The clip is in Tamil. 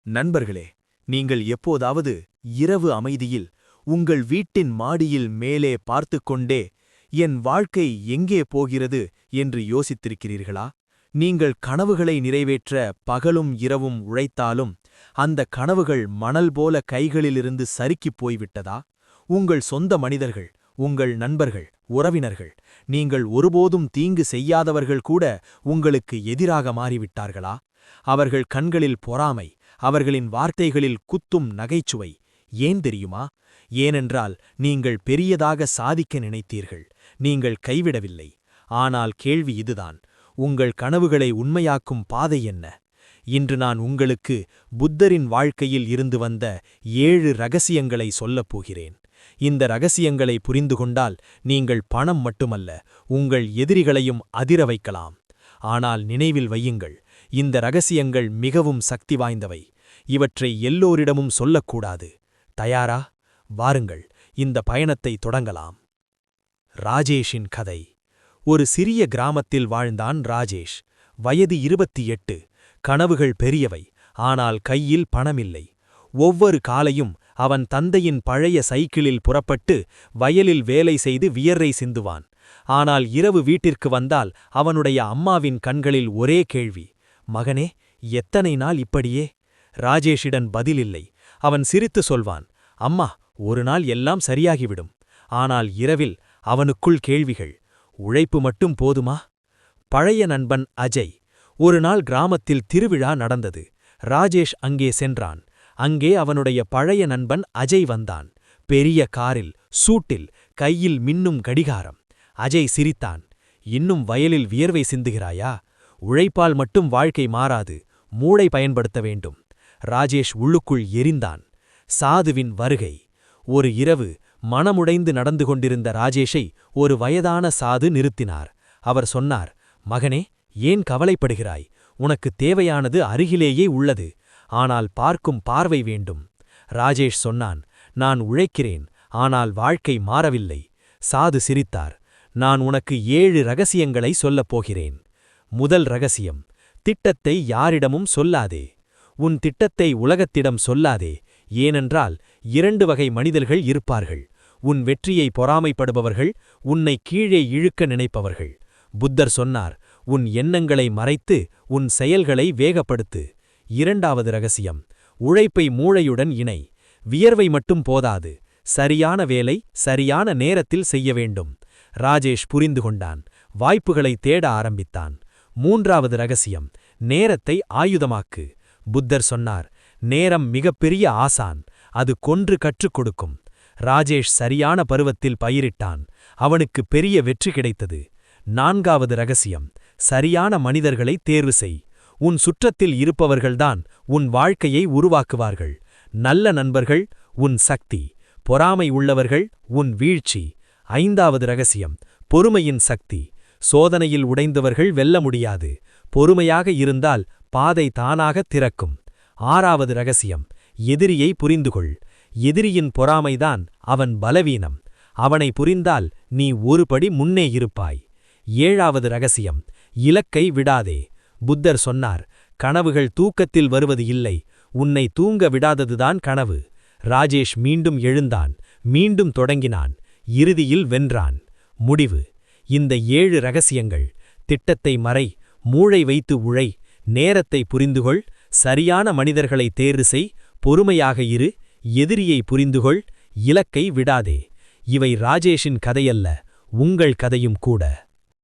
நண்பர்களே, நீங்கள் எப்போதாவது இரவு அமைதியில் உங்கள் வீட்டின் மாடியில் மேலே பார்த்துக்கொண்டே என் வாழ்க்கை எங்கே போகிறது என்று யோசித்திருக்கிறீர்களா? நீங்கள் கனவுகளை நிறைவேற்ற பகலும் இரவும் உழைத்தாலும் அந்த கனவுகள் மணல் போல கைகளிலிருந்து சறுக்கிப் போய்விட்டதா? உங்கள் சொந்த மனிதர்கள், உங்கள் நண்பர்கள், உறவினர்கள், நீங்கள் ஒருபோதும் தீங்கு செய்யாதவர்கள் கூட உங்களுக்கு எதிராக மாறிவிட்டார்களா? அவர்கள் கண்களில் பொறாமை, அவர்களின் வார்த்தைகளில் குத்தும் நகைச்சுவை. ஏன் தெரியுமா? ஏனென்றால் நீங்கள் பெரியதாக சாதிக்க நினைத்தீர்கள். நீங்கள் கைவிடவில்லை. ஆனால் கேள்வி இதுதான், உங்கள் கனவுகளை உண்மையாக்கும் பாதை என்ன? இன்று நான் உங்களுக்கு புத்தரின் வாழ்க்கையில் இருந்து வந்த 7 ரகசியங்களை சொல்லப் போகிறேன். இந்த ரகசியங்களை புரிந்து கொண்டால் நீங்கள் பணம் மட்டுமல்ல, உங்கள் எதிரிகளையும் அதிர வைக்கலாம். ஆனால் நினைவில் வையுங்கள், இந்த ரகசியங்கள் மிகவும் சக்தி வாய்ந்தவை. இவற்றை எல்லோரிடமும் சொல்லக்கூடாது. தயாரா? வாருங்கள், இந்த பயணத்தை தொடங்கலாம். ராஜேஷின் கதை. ஒரு சிறிய கிராமத்தில் வாழ்ந்தான் ராஜேஷ். வயது 28. கனவுகள் பெரியவை, ஆனால் கையில் பணமில்லை. ஒவ்வொரு காலையும் அவன் தந்தையின் பழைய சைக்கிளில் புறப்பட்டு வயலில் வேலை செய்து வியர்வை சிந்துவான். ஆனால் இரவு வீட்டிற்கு வந்தால் அவனுடைய அம்மாவின் கண்களில் ஒரே கேள்வி, மகனே, எத்தனை நாள் இப்படியே? ராஜேஷிடன் பதிலில்லை. அவன் சிரித்து சொல்வான், அம்மா, ஒரு நாள் எல்லாம் சரியாகிவிடும். ஆனால் இரவில் அவனுக்குள் கேள்விகள். உழைப்பு மட்டும் போதுமா? பழைய நண்பன் அஜய். ஒரு நாள் கிராமத்தில் திருவிழா நடந்தது. ராஜேஷ் அங்கே சென்றான். அங்கே அவனுடைய பழைய நண்பன் அஜய் வந்தான். பெரிய காரில், சூட்டில், கையில் மின்னும் கடிகாரம். அஜய் சிரித்தான். இன்னும் வயலில் வியர்வை சிந்துகிறாயா? உழைப்பால் மட்டும் வாழ்க்கை மாறாது, மூளை பயன்படுத்த வேண்டும். ராஜேஷ் உள்ளுக்குள் எரிந்தான். சாதுவின் வருகை. ஒரு இரவு மனமுடைந்து நடந்து கொண்டிருந்த ராஜேஷை ஒரு வயதான சாது நிறுத்தினார். அவர் சொன்னார், மகனே, ஏன் கவலைப்படுகிறாய்? உனக்கு தேவையானது அருகிலேயே உள்ளது. ஆனால் பார்க்கும் பார்வை வேண்டும். ராஜேஷ் சொன்னான், நான் உழைக்கிறேன், ஆனால் வாழ்க்கை மாறவில்லை. சாது சிரித்தார். நான் உனக்கு 7 ரகசியங்களை சொல்லப் போகிறேன். முதல் ரகசியம், திட்டத்தை யாரிடமும் சொல்லாதே. உன் திட்டத்தை உலகத்திடம் சொல்லாதே. ஏனென்றால் 2 வகை மனிதர்கள் இருப்பார்கள். உன் வெற்றியை பொறாமைப்படுபவர்கள், உன்னை கீழே இழுக்க நினைப்பவர்கள். புத்தர் சொன்னார், உன் எண்ணங்களை மறைத்து உன் செயல்களை வேகப்படுத்து. இரண்டாவது ரகசியம், உழைப்பை மூளையுடன் இணை. வியர்வை மட்டும் போதாது, சரியான வேலை சரியான நேரத்தில் செய்ய வேண்டும். ராஜேஷ் புரிந்து கொண்டான். வாய்ப்புகளை தேட ஆரம்பித்தான். மூன்றாவது ரகசியம், நேரத்தை ஆயுதமாக்கு. புத்தர் சொன்னார், நேரம் மிகப்பெரிய ஆசான், அது கொன்று கற்றுக் கொடுக்கும். ராஜேஷ் சரியான பருவத்தில் பயிரிட்டான். அவனுக்கு பெரிய வெற்றி கிடைத்தது. நான்காவது ரகசியம், சரியான மனிதர்களை தேர்வு செய். உன் சுற்றத்தில் இருப்பவர்கள்தான் உன் வாழ்க்கையை உருவாக்குவார்கள். நல்ல நண்பர்கள் உன் சக்தி, பொறாமை உள்ளவர்கள் உன் வீழ்ச்சி. ஐந்தாவது ரகசியம், பொறுமையின் சக்தி. சோதனையில் உடைந்தவர்கள் வெல்ல முடியாது. பொறுமையாக இருந்தால் பாதை தானாக திறக்கும். ஆறாவது ரகசியம், எதிரியை புரிந்துகொள். எதிரியின் பொறாமைதான் அவன் பலவீனம். அவனை புரிந்தால் நீ ஒரு படி முன்னே இருப்பாய். ஏழாவது ரகசியம், இலக்கை விடாதே. புத்தர் சொன்னார், கனவுகள் தூக்கத்தில் வருவது இல்லை, உன்னை தூங்க விடாததுதான் கனவு. ராஜேஷ் மீண்டும் எழுந்தான், மீண்டும் தொடங்கினான், இறுதியில் வென்றான். முடிவு, இந்த 7 ரகசியங்கள். திட்டத்தை மறை, மூளை வைத்து உழை, நேரத்தை புரிந்துகொள், சரியான மனிதர்களை தேர்வு செய், பொறுமையாக இரு, எதிரியை புரிந்துகொள், இலக்கை விடாதே. இவை ராஜேஷின் கதையல்ல, உங்கள் கதையும் கூட.